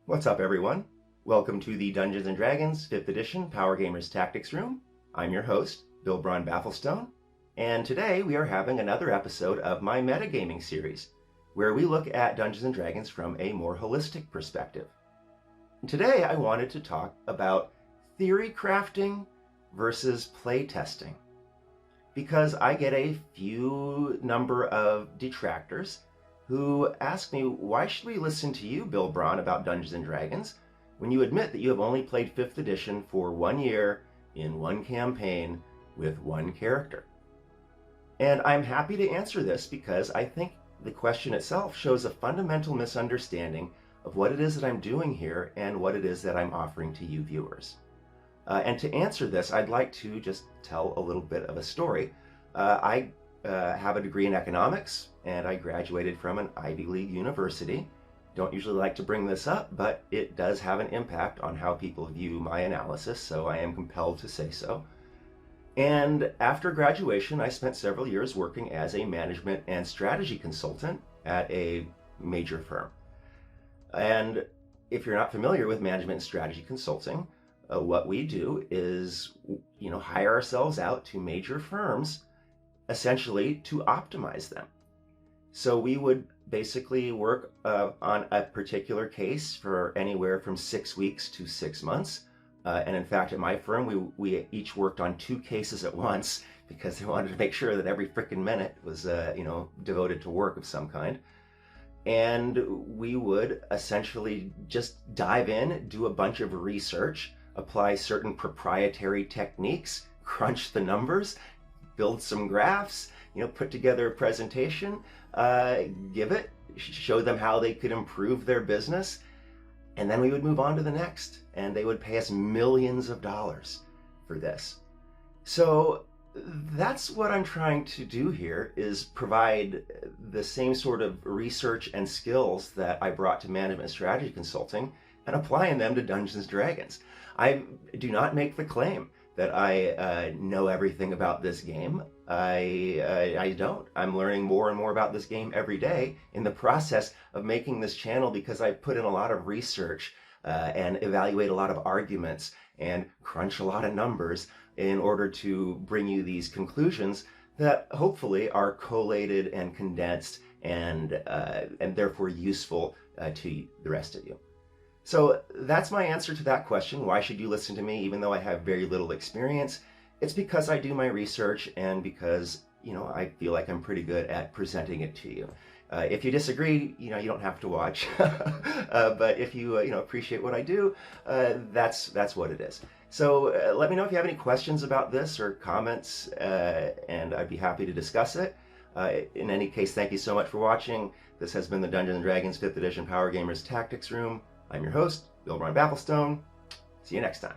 What's up, everyone? Welcome to the Dungeons & Dragons 5th Edition Power Gamers Tactics Room. I'm your host, Bill Braun Bafflestone, and today we are having another episode of my Metagaming series, where we look at Dungeons & Dragons from a more holistic perspective. And today I wanted to talk about theory crafting versus playtesting, because I get a few number of detractors who ask me, why should we listen to you, Bill Braun, about Dungeons & Dragons when you admit that you have only played 5th edition for 1 year in one campaign with one character? And I'm happy to answer this because I think the question itself shows a fundamental misunderstanding of what it is that I'm doing here and what it is that I'm offering to you viewers. And to answer this, I'd like to just tell a little bit of a story. I have a degree in economics, and I graduated from an Ivy League university. Don't usually like to bring this up, but it does have an impact on how people view my analysis, so I am compelled to say so. And after graduation, I spent several years working as a management and strategy consultant at a major firm. And if you're not familiar with management and strategy consulting, what we do is, hire ourselves out to major firms essentially to optimize them. So we would basically work on a particular case for anywhere from 6 weeks to 6 months. And in fact, at my firm, we each worked on 2 cases at once because they wanted to make sure that every frickin' minute was, devoted to work of some kind. And we would essentially just dive in, do a bunch of research, apply certain proprietary techniques, crunch the numbers, build some graphs, put together a presentation, show them how they could improve their business, and then we would move on to the next, and they would pay us millions of dollars for this. So that's what I'm trying to do here, is provide the same sort of research and skills that I brought to management strategy consulting and applying them to Dungeons & Dragons. I do not make the claim that I know everything about this game. I don't. I'm learning more and more about this game every day in the process of making this channel, because I put in a lot of research and evaluate a lot of arguments and crunch a lot of numbers in order to bring you these conclusions that hopefully are collated and condensed and therefore useful to the rest of you. So that's my answer to that question. Why should you listen to me even though I have very little experience? It's because I do my research and because, I feel like I'm pretty good at presenting it to you. If you disagree, you don't have to watch. But if you, appreciate what I do, that's what it is. So let me know if you have any questions about this or comments, and I'd be happy to discuss it. In any case, thank you so much for watching. This has been the Dungeons & Dragons 5th Edition Power Gamers Tactics Room. I'm your host, Bill Braun Bafflestone. See you next time.